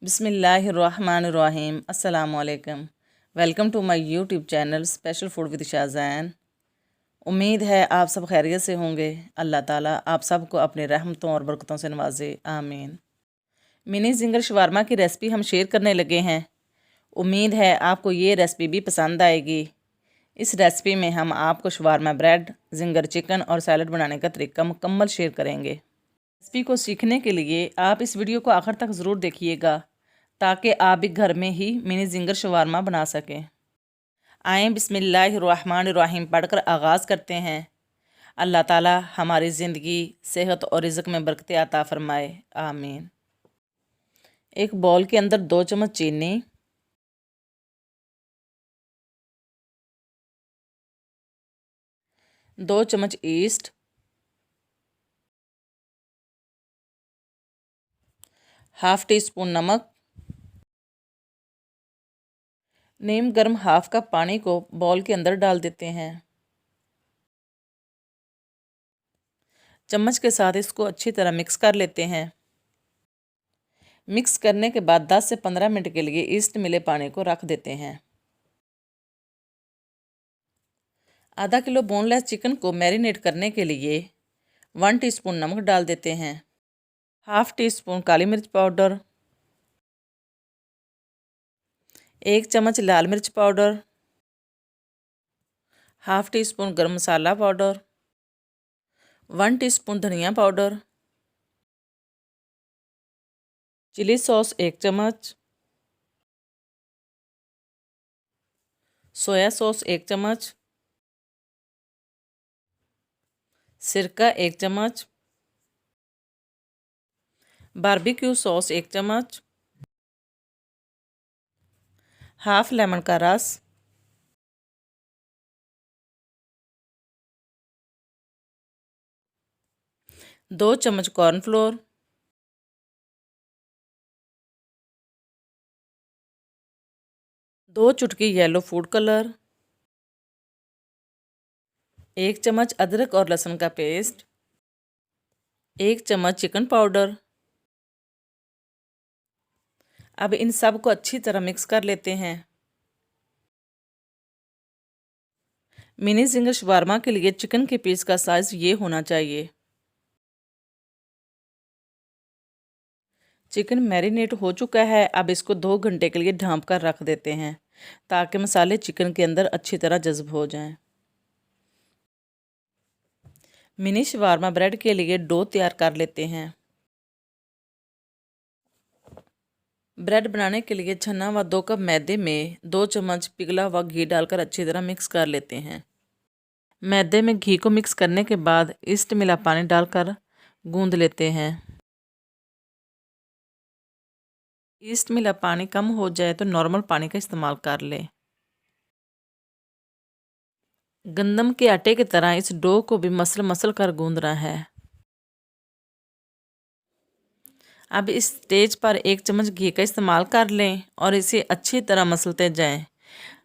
बिस्मिल्लाहिर्रहमानिर्रहीम अस्सलामुअलैकुम। Welcome to my YouTube channel special food with Shahzain. उम्मीद है आप सब खैरियत से होंगे। अल्लाह ताला आप सबको अपने रहमतों और बरकतों से नवाजे, आमीन। मिनी जिंगर शवारमा की रेसिपी हम शेयर करने लगे हैं। उम्मीद है आपको ये रेसिपी भी पसंद आएगी। इस रेसिपी में हम आपको शवारमा ब्रेड, जिंगर चिकन और सैलड बनाने का तरीका मुकम्मल शेयर करेंगे। रेसिपी को सीखने के लिए आप इस वीडियो को आखिर तक ज़रूर देखिएगा ताकि आप भी घर में ही मिनी जिंगर शवारमा बना सकें। आएँ बिस्मिल्लाहिर्रहमानिर्रहीम पढ़कर आगाज़ करते हैं। अल्लाह ताला हमारी ज़िंदगी, सेहत और रिज़्क़ में बरकत अता फ़रमाए, आमीन। एक बॉल के अंदर 2 चम्मच चीनी, 2 चम्मच ईस्ट, हाफ़ टी स्पून नमक, नीम गर्म हाफ़ कप पानी को बॉल के अंदर डाल देते हैं। चम्मच के साथ इसको अच्छी तरह मिक्स कर लेते हैं। मिक्स करने के बाद 10 से 15 मिनट के लिए ईस्ट मिले पानी को रख देते हैं। आधा किलो बोनलेस चिकन को मैरिनेट करने के लिए 1 टीस्पून नमक डाल देते हैं, हाफ़ टी स्पून काली मिर्च पाउडर, 1 चम्मच लाल मिर्च पाउडर, हाफ़ टी स्पून गर्म मसाला पाउडर, 1 टीस्पून धनिया पाउडर, चिली सॉस 1 चम्मच, सोया सॉस 1 चम्मच, सिरका 1 चम्मच, बारबेक्यू सॉस 1 चम्मच, हाफ़ लेमन का रस, दो चम्मच कॉर्नफ्लोर, 2 चुटकी येलो फूड कलर, 1 चम्मच अदरक और लहसुन का पेस्ट, 1 चम्मच चिकन पाउडर। अब इन सब को अच्छी तरह मिक्स कर लेते हैं। मिनी जिंगर शवारमा के लिए चिकन के पीस का साइज़ ये होना चाहिए। चिकन मैरिनेट हो चुका है। अब इसको 2 घंटे के लिए ढाँप कर रख देते हैं ताकि मसाले चिकन के अंदर अच्छी तरह जज़्ब हो जाएं। मिनी शवारमा ब्रेड के लिए डो तैयार कर लेते हैं। ब्रेड बनाने के लिए छन्ना व 2 कप मैदे में 2 चम्मच पिघला हुआ घी डालकर अच्छी तरह मिक्स कर लेते हैं। मैदे में घी को मिक्स करने के बाद ईस्ट मिला पानी डालकर गूंद लेते हैं। ईस्ट मिला पानी कम हो जाए तो नॉर्मल पानी का इस्तेमाल कर लें। गंदम के आटे की तरह इस डो को भी मसल मसल कर गूंदना है। अब इस स्टेज पर 1 चम्मच घी का इस्तेमाल कर लें और इसे अच्छी तरह मसलते जाएं।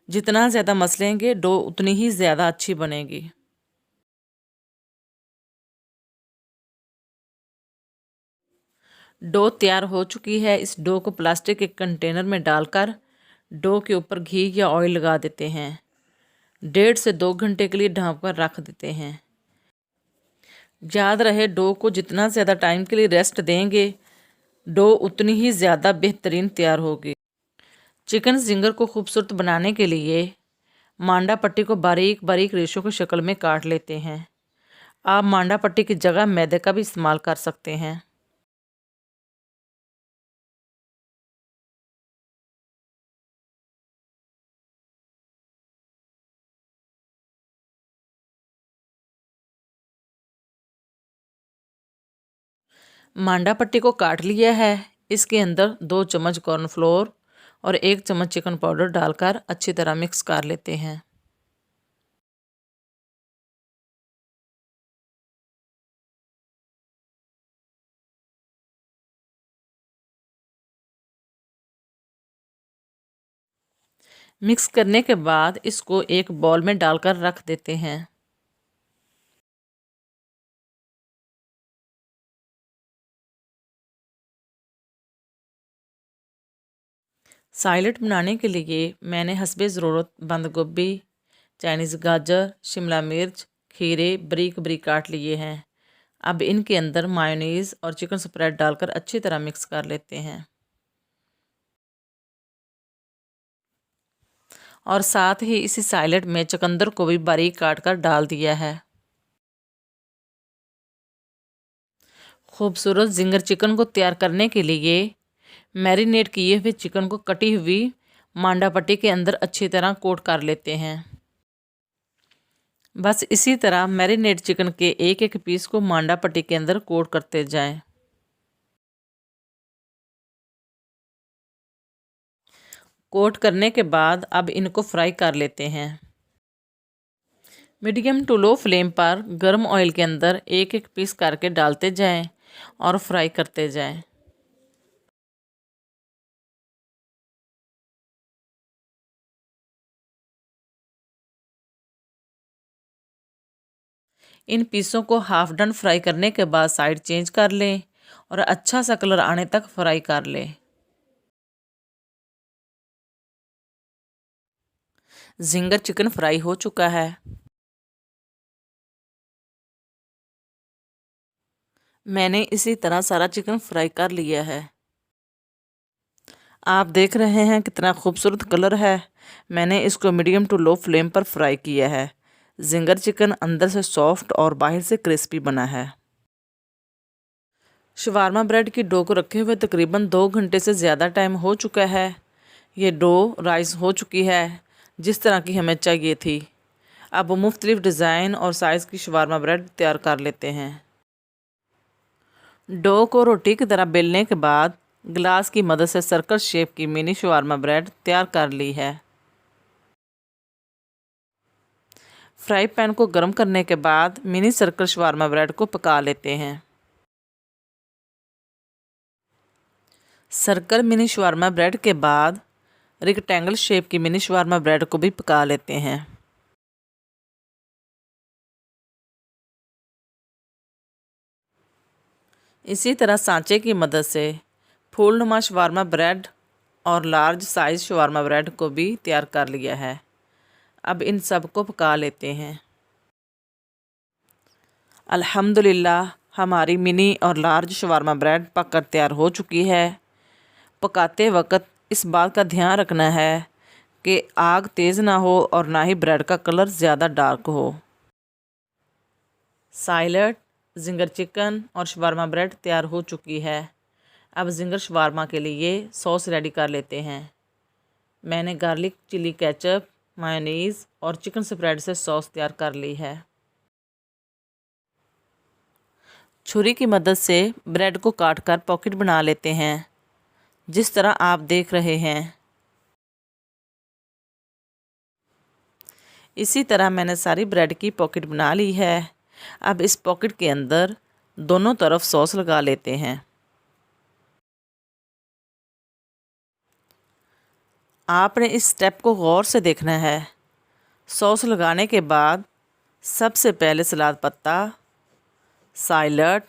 जितना ज़्यादा मसलेंगे डो उतनी ही ज़्यादा अच्छी बनेगी। डो तैयार हो चुकी है। इस डो को प्लास्टिक के कंटेनर में डालकर डो के ऊपर घी या ऑयल लगा देते हैं। 1.5 से 2 घंटे के लिए ढाँप कर रख देते हैं। याद रहे डो को जितना ज़्यादा टाइम के लिए रेस्ट देंगे डो उतनी ही ज़्यादा बेहतरीन तैयार होगी। चिकन जिंगर को खूबसूरत बनाने के लिए मांडा पट्टी को बारीक बारीक रेशों की शक्ल में काट लेते हैं। आप मांडा पट्टी की जगह मैदे का भी इस्तेमाल कर सकते हैं। मांडा पट्टी को काट लिया है। इसके अंदर 2 चम्मच कॉर्नफ्लोर और 1 चम्मच चिकन पाउडर डालकर अच्छी तरह मिक्स कर लेते हैं। मिक्स करने के बाद इसको एक बॉल में डालकर रख देते हैं। साइलेड बनाने के लिए मैंने हस्बे ज़रूरत बंद गोभी, चाइनीज़ गाजर, शिमला मिर्च, खीरे बारीक बारीक काट लिए हैं। अब इनके अंदर मायोनीज़ और चिकन स्प्रेड डालकर अच्छी तरह मिक्स कर लेते हैं और साथ ही इसी साइलेड में चुकंदर को भी बारीक काट कर डाल दिया है। खूबसूरत जिंगर चिकन को तैयार करने के लिए मैरिनेट किए हुए चिकन को कटी हुई मांडा पट्टी के अंदर अच्छी तरह कोट कर लेते हैं। बस इसी तरह मैरिनेट चिकन के एक एक पीस को मांडा पट्टी के अंदर कोट करते जाएं। कोट करने के बाद अब इनको फ्राई कर लेते हैं। मीडियम टू लो फ्लेम पर गर्म ऑयल के अंदर एक एक पीस करके डालते जाएं और फ्राई करते जाएं। इन पीसों को हाफ डन फ्राई करने के बाद साइड चेंज कर लें और अच्छा सा कलर आने तक फ्राई कर लें। जिंगर चिकन फ्राई हो चुका है। मैंने इसी तरह सारा चिकन फ्राई कर लिया है। आप देख रहे हैं कितना खूबसूरत कलर है। मैंने इसको मीडियम टू लो फ्लेम पर फ्राई किया है। जिंगर चिकन अंदर से सॉफ्ट और बाहर से क्रिस्पी बना है। शवारमा ब्रेड की डो को रखे हुए तकरीबन 2 घंटे से ज़्यादा टाइम हो चुका है। ये डो राइस हो चुकी है जिस तरह की हमें चाहिए थी। अब मुख्तलिफ डिज़ाइन और साइज़ की शवारमा ब्रेड तैयार कर लेते हैं। डो को रोटी की तरह बेलने के बाद ग्लास की मदद से सर्कल शेप की मिनी शवारमा ब्रेड तैयार कर ली है। फ्राई पैन को गर्म करने के बाद मिनी सर्कल शवारमा ब्रेड को पका लेते हैं। सर्कल मिनी शवारमा ब्रेड के बाद रेक्टेंगल शेप की मिनी शवारमा ब्रेड को भी पका लेते हैं। इसी तरह सांचे की मदद से फूलनुमा शवारमा ब्रेड और लार्ज साइज़ शवारमा ब्रेड को भी तैयार कर लिया है। अब इन सब को पका लेते हैं। अल्हम्दुलिल्लाह हमारी मिनी और लार्ज शवारमा ब्रेड पककर तैयार हो चुकी है। पकाते वक्त इस बात का ध्यान रखना है कि आग तेज़ ना हो और ना ही ब्रेड का कलर ज़्यादा डार्क हो। साइलेड, जिंगर चिकन और शवारमा ब्रेड तैयार हो चुकी है। अब जिंगर शवारमा के लिए सॉस रेडी कर लेते हैं। मैंने गार्लिक चिली केचप, मायोनीज़ और चिकन स्प्रेड से सॉस तैयार कर ली है। छुरी की मदद से ब्रेड को काट कर पॉकेट बना लेते हैं जिस तरह आप देख रहे हैं। इसी तरह मैंने सारी ब्रेड की पॉकेट बना ली है। अब इस पॉकेट के अंदर दोनों तरफ सॉस लगा लेते हैं। आपने इस स्टेप को गौर से देखना है। सॉस लगाने के बाद सबसे पहले सलाद पत्ता, साइलेड,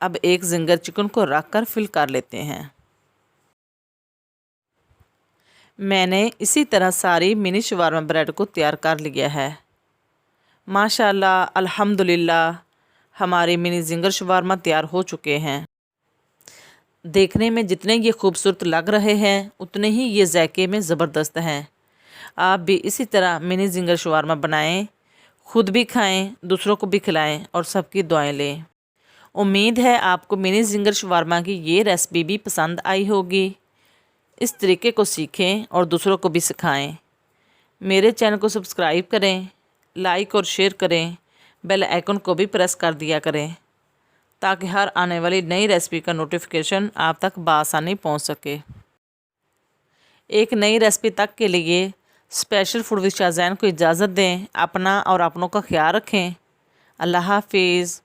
अब एक जिंगर चिकन को रख कर फिल कर लेते हैं। मैंने इसी तरह सारी मिनी शवारमा ब्रेड को तैयार कर लिया है। माशाल्लाह अल्हम्दुलिल्लाह हमारी मिनी जिंगर शवारमा तैयार हो चुके हैं। देखने में जितने ये खूबसूरत लग रहे हैं उतने ही ये जायके में ज़बरदस्त हैं। आप भी इसी तरह मिनी जिंगर शवारमा बनाएं, खुद भी खाएं, दूसरों को भी खिलाएं और सबकी दुआएं लें। उम्मीद है आपको मिनी जिंगर शवारमा की ये रेसिपी भी पसंद आई होगी। इस तरीके को सीखें और दूसरों को भी सिखाएं। मेरे चैनल को सब्सक्राइब करें, लाइक और शेयर करें, बेल आइकन को भी प्रेस कर दिया करें ताकि हर आने वाली नई रेसिपी का नोटिफिकेशन आप तक बआसानी पहुंच सके। एक नई रेसिपी तक के लिए स्पेशल फूड विद शाज़ैन को इजाज़त दें। अपना और अपनों का ख्याल रखें। अल्लाह हाफिज़।